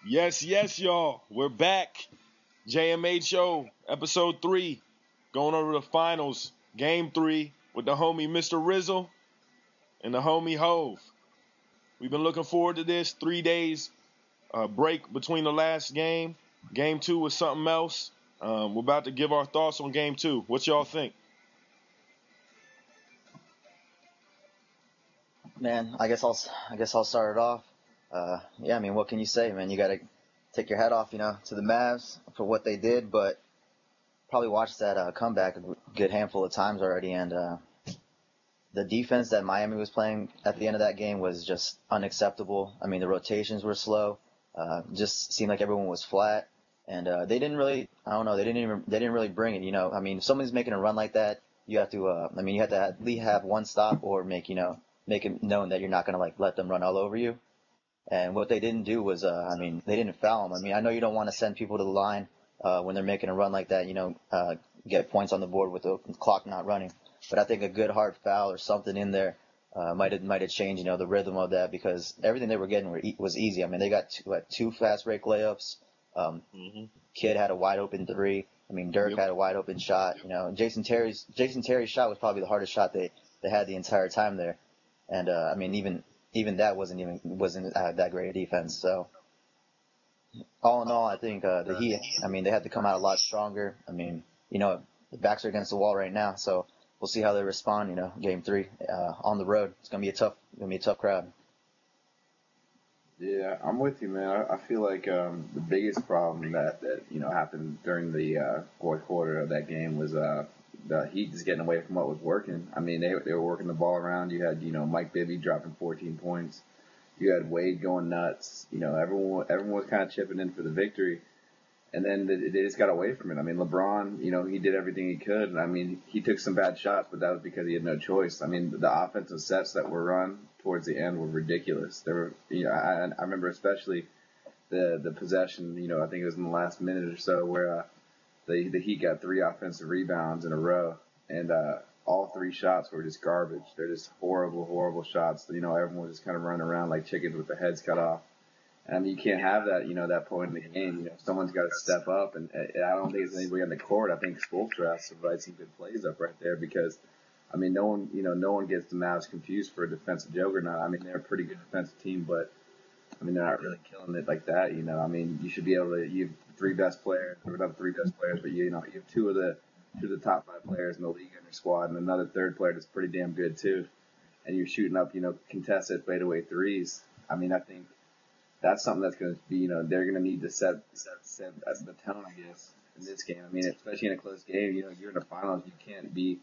Yes, yes, y'all. We're back. JMHO, episode 3. Going over the finals, game 3, with the homie Mr. Rizzle and the homie Hove. We've been looking forward to this. 3 days break between the last game. Game 2 was something else. We're about to give our thoughts on game 2. What y'all think? Man, I guess I'll start it off. Yeah, I mean, what can you say, man? You got to take your hat off, to the Mavs for what they did, but probably watched that comeback a good handful of times already, and the defense that Miami was playing at the end of that game was just unacceptable. I mean, the rotations were slow. Just seemed like everyone was flat, and they didn't really. I don't know. They didn't really bring it. I mean, if somebody's making a run like that, you have to. I mean, you have to at least have one stop or make it known that you're not gonna let them run all over you. And what they didn't do was, I mean, they didn't foul them. I mean, I know you don't want to send people to the line when they're making a run like that. Get points on the board with the clock not running. But I think a good hard foul or something in there might have changed, the rhythm of that, because everything they were getting was easy. I mean, they got two fast break layups. Kid had a wide open three. I mean, Dirk had a wide open shot. Jason Terry's shot was probably the hardest shot they had the entire time there. And I mean, even that wasn't that great a defense. So all in all, I think the Heat. I mean, they had to come out a lot stronger. I mean, the backs are against the wall right now, so we'll see how they respond. Game 3 on the road. It's gonna be a tough crowd. Yeah, I'm with you, man. I feel like the biggest problem that happened during the fourth quarter of that game was the Heat just getting away from what was working. I mean, they were working the ball around. You had Mike Bibby dropping 14 points. You had Wade going nuts. Everyone was kind of chipping in for the victory, and then they just got away from it. I mean, LeBron, he did everything he could, and I mean, he took some bad shots, but that was because he had no choice. I mean, the offensive sets that were run towards the end were ridiculous. They were, I remember especially the possession. I think it was in the last minute or so where the Heat got 3 offensive rebounds in a row, and all 3 shots were just garbage. They're just horrible, horrible shots. Everyone was just kind of running around like chickens with their heads cut off. And I mean, you can't have that, that point in the game. Someone's got to step up, and I don't think there's anybody on the court. I think Spoelstra has to write some good plays up right there because, I mean, no one gets the Mavs confused for a defensive juggernaut. I mean, they're a pretty good defensive team, but I mean, they're not really killing it like that. I mean, you should be able to. You have 3 best players, or not the 3 best players, but you have two of the top 5 players in the league in your squad, and another third player that's pretty damn good too. And you're shooting up, contested fadeaway threes. I mean, I think that's something that's going to be, they're going to need to set as the tone, I guess, in this game. I mean, especially in a close game, you're in the finals, you can't be,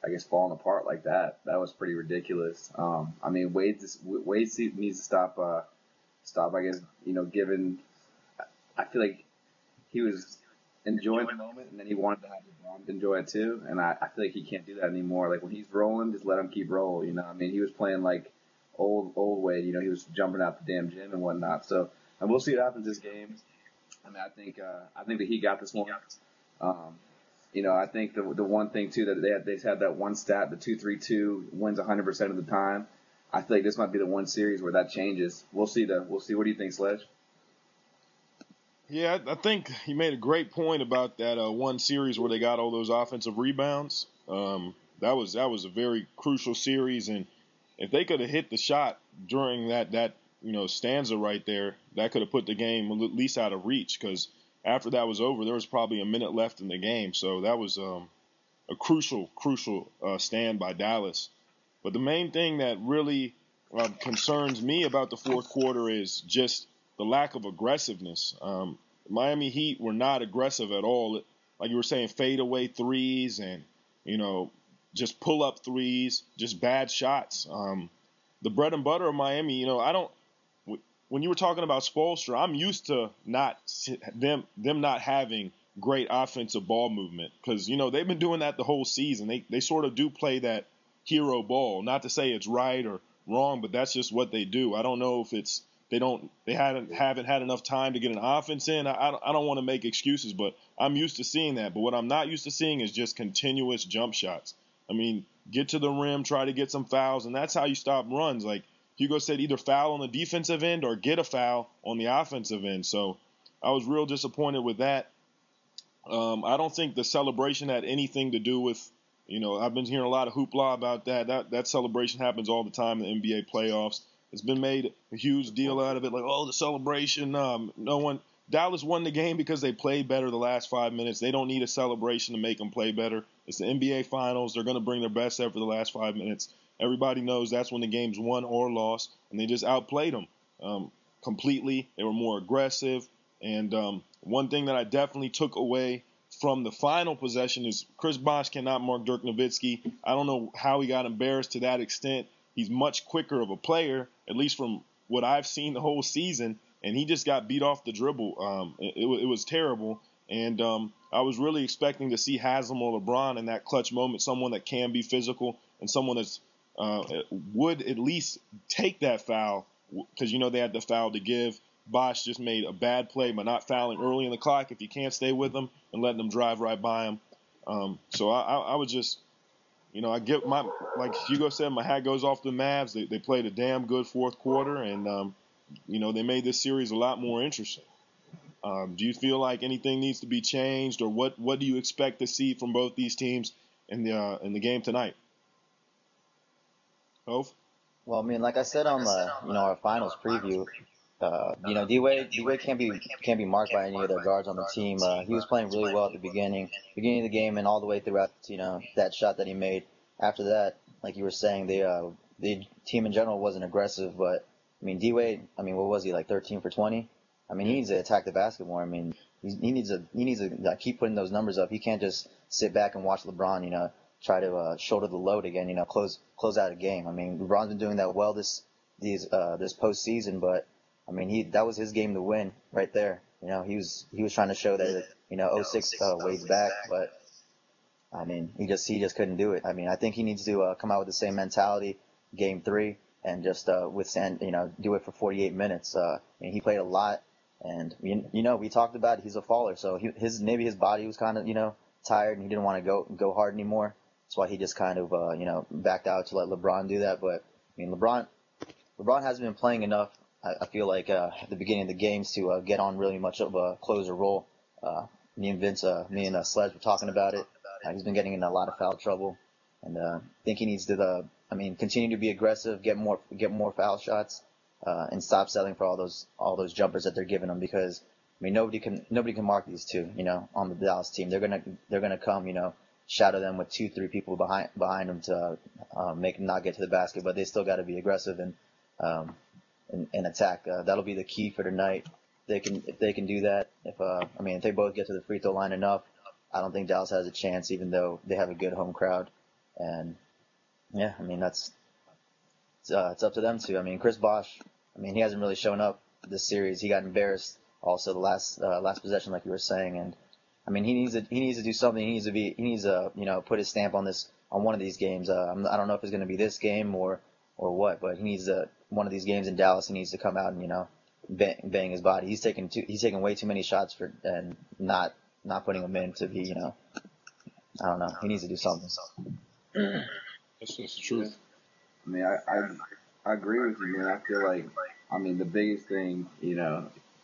I guess, falling apart like that. That was pretty ridiculous. I mean, Wade needs to stop, I guess, given. I feel like he was enjoying the moment, and then he wanted to have LeBron enjoy it too. And I feel like he can't do that anymore. Like when he's rolling, just let him keep rolling. I mean, he was playing like old Wade. He was jumping out the damn gym and whatnot. So, and we'll see what happens this game. I mean, I think that he got this one. I think the one thing too that they had that one stat, the 2-3-2 wins 100% of the time. I feel like this might be the one series where that changes. We'll see. What do you think, Sledge? Yeah, I think he made a great point about that one series where they got all those offensive rebounds. That was a very crucial series, and if they could have hit the shot during that stanza right there, that could have put the game at least out of reach. Because after that was over, there was probably a minute left in the game, so that was a crucial stand by Dallas. But the main thing that really concerns me about the fourth quarter is just the lack of aggressiveness. Miami Heat were not aggressive at all. Like you were saying, fadeaway threes and, just pull-up threes, just bad shots. The bread and butter of Miami, when you were talking about Spoelstra, I'm used to them not having great offensive ball movement because, they've been doing that the whole season. They sort of do play that hero ball. Not to say it's right or wrong, but that's just what they do. I don't know if it's they haven't had enough time to get an offense in. I don't want to make excuses, but I'm used to seeing that. But what I'm not used to seeing is just continuous jump shots. I mean, get to the rim, try to get some fouls, and that's how you stop runs. Like Hugo said either foul on the defensive end or get a foul on the offensive end. So I was real disappointed with that. I don't think the celebration had anything to do with, I've been hearing a lot of hoopla about that. That celebration happens all the time in the NBA playoffs. It's been made a huge deal out of it, like, oh, the celebration. Dallas won the game because they played better the last 5 minutes. They don't need a celebration to make them play better. It's the NBA Finals. They're going to bring their best effort the last 5 minutes. Everybody knows that's when the game's won or lost, and they just outplayed them completely. They were more aggressive. And one thing that I definitely took away from the final possession is Chris Bosh cannot mark Dirk Nowitzki. I don't know how he got embarrassed to that extent. He's much quicker of a player, at least from what I've seen the whole season, and he just got beat off the dribble. It was terrible, and I was really expecting to see Haslam or LeBron in that clutch moment, someone that can be physical and someone that's would at least take that foul because, they had the foul to give. Bosh just made a bad play by not fouling early in the clock if you can't stay with them and letting them drive right by him. So I would just, I get like Hugo said, my hat goes off to the Mavs. They played a damn good fourth quarter, and, they made this series a lot more interesting. Do you feel like anything needs to be changed, or what do you expect to see from both these teams in the game tonight? Hove? Well, I mean, like I said on our finals preview, D-Wade can't be marked by any of their guards on the team. He was playing really well at the beginning of the game and all the way throughout, that shot that he made. After that, like you were saying, the team in general wasn't aggressive, but I mean, D-Wade, what was he, like 13 for 20? I mean, he needs to attack the basket more. I mean, he needs to keep putting those numbers up. He can't just sit back and watch LeBron, try to shoulder the load again, close out a game. I mean, LeBron's been doing that well this postseason, but I mean, that was his game to win right there. He was trying to show that 06 Wade's back, but I mean, he just couldn't do it. I mean, I think he needs to come out with the same mentality game 3 and just withstand, do it for 48 minutes. I mean, he played a lot, and we talked about it, he's a faller, so maybe his body was kind of tired and he didn't want to go hard anymore. That's why he just kind of backed out to let LeBron do that. But I mean, LeBron hasn't been playing enough. I feel like at the beginning of the games to get on really much of a closer role. Me and Sledge were talking about it. He's been getting in a lot of foul trouble, and I think he needs to continue to be aggressive, get more foul shots, and stop settling for all those jumpers that they're giving him, because I mean nobody can mark these two, on the Dallas team. They're gonna come, shadow them with 2-3 people behind them to make them not get to the basket, but they still got to be aggressive and attack. That'll be the key for tonight. If they can do that, if they both get to the free throw line enough, I don't think Dallas has a chance, even though they have a good home crowd. And yeah, I mean it's up to them too. I mean, Chris Bosh, he hasn't really shown up this series. He got embarrassed also the last possession, like you were saying, and I mean he needs to do something. He needs to put his stamp on one of these games. I don't know if it's going to be this game or what, but he needs one of these games in Dallas. He needs to come out and bang his body. He's taking way too many shots and not putting them in to be I don't know. He needs to do something. That's the truth. I mean, I agree with you, man. I feel like the biggest thing, you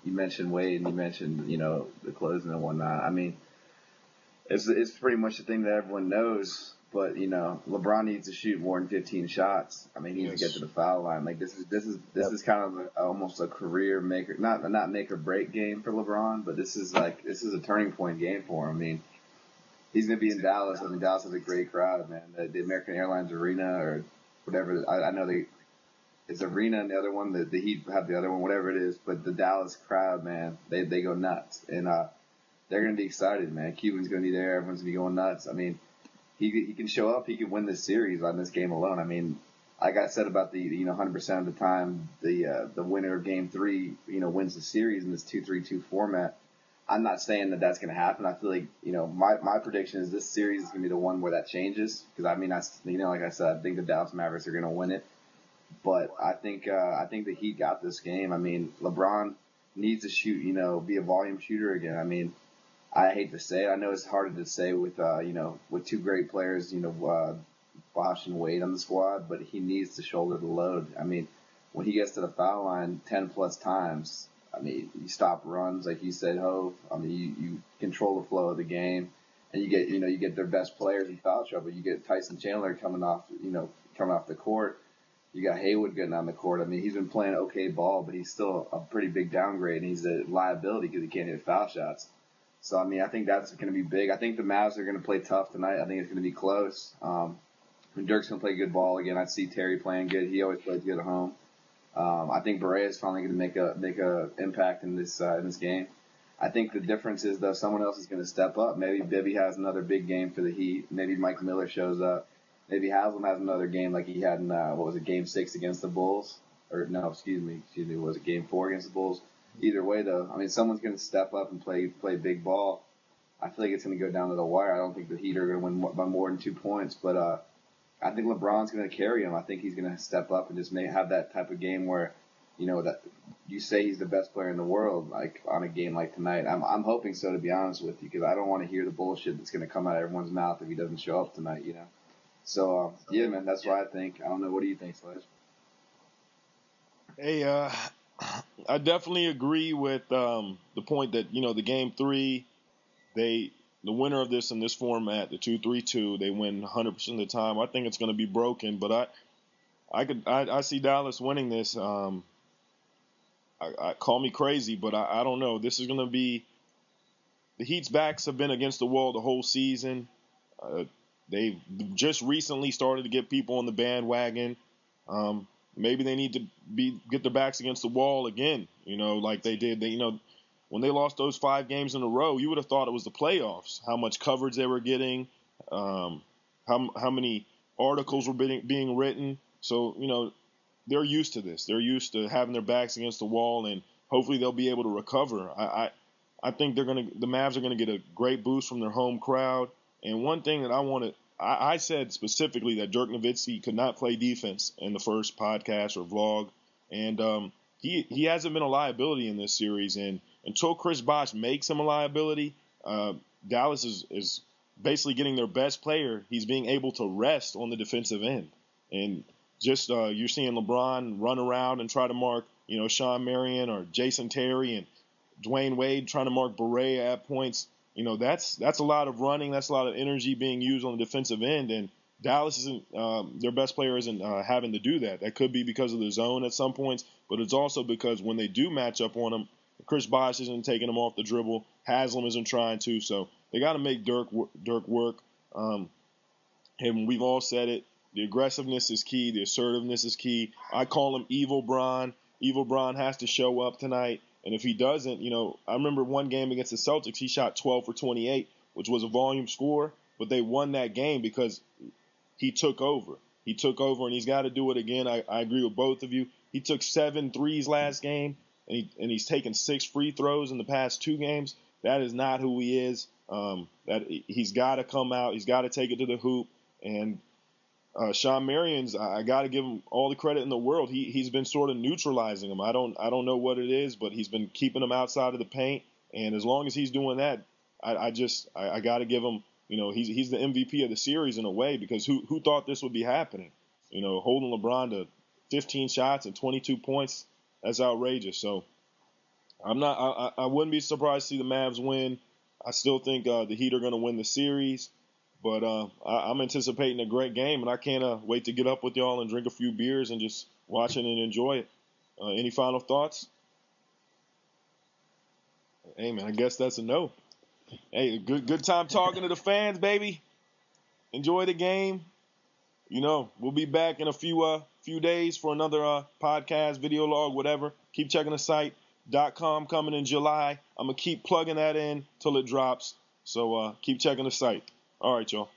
mentioned Wade and you mentioned the closing and whatnot. I mean, it's pretty much the thing that everyone knows. But LeBron needs to shoot more than 15 shots. I mean, he needs to get to the foul line. Like this is kind of almost a career maker, not make or break game for LeBron, but this is a turning point game for him. I mean, he's gonna be in Dallas. I mean, Dallas has a great crowd, man. The American Airlines Arena or whatever. I know it's Arena and the other one. The Heat have the other one, whatever it is. But the Dallas crowd, man, they go nuts, and they're gonna be excited, man. Cuban's gonna be there. Everyone's gonna be going nuts. I mean, he can show up. He can win this series on this game alone. I mean, like I said about the 100% of the time the winner of Game 3 wins the series in this 2-3-2 format. I'm not saying that that's going to happen. I feel like my prediction is this series is going to be the one where that changes, because like I said, I think the Dallas Mavericks are going to win it. But I think the Heat got this game. I mean, LeBron needs to shoot, be a volume shooter again. I mean, I hate to say it. I know it's harder to say with two great players, Bosh and Wade on the squad, but he needs to shoulder the load. I mean, when he gets to the foul line 10 plus times, I mean, you stop runs, like you said, Hove. I mean, you control the flow of the game, and you get their best players in foul trouble. You get Tyson Chandler coming off the court. You got Haywood getting on the court. I mean, he's been playing okay ball, but he's still a pretty big downgrade, and he's a liability because he can't hit foul shots. So, I mean, I think that's going to be big. I think the Mavs are going to play tough tonight. I think it's going to be close. Dirk's going to play good ball again. I see Terry playing good. He always plays good at home. I think Barea is finally going to make a impact in this game. I think the difference is, though, someone else is going to step up. Maybe Bibby has another big game for the Heat. Maybe Mike Miller shows up. Maybe Haslam has another game like he had in, Game 6 against the Bulls? Or, no, excuse me, was it Game 4 against the Bulls? Either way, though, I mean, someone's going to step up and play big ball. I feel like it's going to go down to the wire. I don't think the Heat are going to win by more than 2 points, but I think LeBron's going to carry him. I think he's going to step up and just have that type of game where, that you say he's the best player in the world, like on a game like tonight. I'm hoping so, to be honest with you, because I don't want to hear the bullshit that's going to come out of everyone's mouth if he doesn't show up tonight, So, yeah, man, that's what I think. I don't know. What do you think, Slash? Hey, I definitely agree with the point that, the Game 3, the winner of this in this format, the 2-3-2, they win 100% of the time. I think it's going to be broken, but I see Dallas winning this. Call me crazy, but I don't know. This is going to be the Heat's backs have been against the wall the whole season. They've just recently started to get people on the bandwagon. Maybe they need to get their backs against the wall again, like they did. When they lost those 5 games in a row, you would have thought it was the playoffs, how much coverage they were getting, how many articles were being written. So, they're used to this. They're used to having their backs against the wall, and hopefully they'll be able to recover. I think the Mavs are going to get a great boost from their home crowd. And one thing that I said specifically that Dirk Nowitzki could not play defense in the first podcast or vlog, and he hasn't been a liability in this series. And until Chris Bosh makes him a liability, Dallas is basically getting their best player. He's being able to rest on the defensive end, and just you're seeing LeBron run around and try to mark Sean Marion or Jason Terry and Dwayne Wade trying to mark Barea at points. That's a lot of running. That's a lot of energy being used on the defensive end, and Dallas isn't their best player isn't having to do that. That could be because of the zone at some points, but it's also because when they do match up on them, Chris Bosh isn't taking them off the dribble. Haslam isn't trying to, so they got to make Dirk work. And we've all said it. The aggressiveness is key. The assertiveness is key. I call him Evil Bron. Evil Bron has to show up tonight. And if he doesn't, I remember one game against the Celtics, he shot 12 for 28, which was a volume score, but they won that game because he took over. He took over, and he's got to do it again. I agree with both of you. He took 7 threes last game, and he's taken 6 free throws in the past 2 games. That is not who he is. That he's got to come out. He's got to take it to the hoop. And Sean Marion's, I got to give him all the credit in the world. He's been sort of neutralizing him. I don't know what it is, but he's been keeping him outside of the paint. And as long as he's doing that, I got to give him. He's the MVP of the series in a way, because who thought this would be happening? Holding LeBron to 15 shots and 22 points, that's outrageous. So I wouldn't be surprised to see the Mavs win. I still think the Heat are going to win the series. But I'm anticipating a great game, and I can't wait to get up with y'all and drink a few beers and just watch it and enjoy it. Any final thoughts? Hey, man, I guess that's a no. Hey, good time talking to the fans, baby. Enjoy the game. We'll be back in a few days for another podcast, video log, whatever. Keep checking the site. .com coming in July. I'm going to keep plugging that in till it drops. So keep checking the site. All right, y'all.